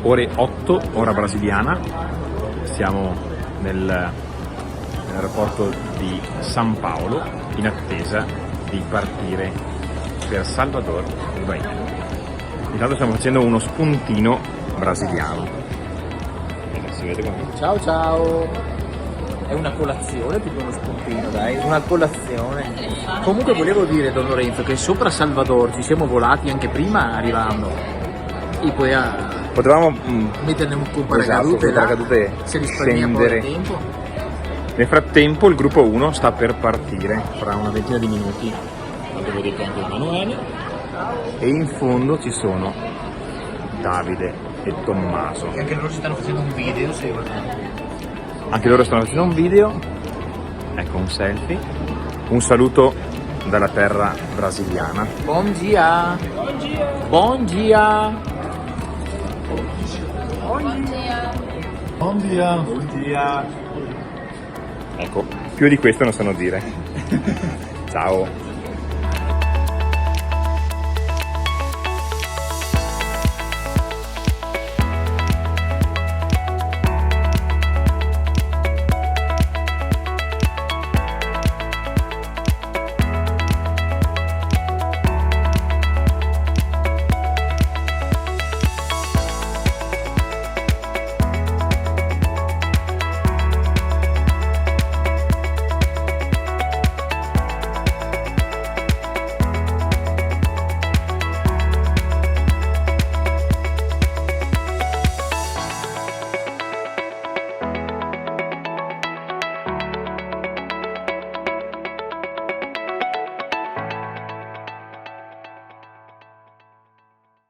ore 8, ora brasiliana. Siamo nell'aeroporto di San Paolo in attesa di partire per Salvador di Bahia. Intanto stiamo facendo uno spuntino brasiliano. Si vede qua. Ciao ciao! È una colazione più che uno spuntino, dai, una colazione. Comunque volevo dire, Don Lorenzo, che sopra Salvador ci siamo volati anche prima arrivando. E poi Potevamo metterne un po' esatto, paracadute se risparmia un po' di scendere. tempo. Nel frattempo il gruppo 1 sta per partire fra una ventina di minuti. Avevo detto anche Emanuele. E in fondo ci sono Davide e Tommaso. E anche loro si stanno facendo un video, se Anche loro stanno facendo un video. Ecco un selfie. Un saluto dalla terra brasiliana. Buon dia! Buon dia! Buon dia. Ecco, più di questo non sanno dire. Ciao.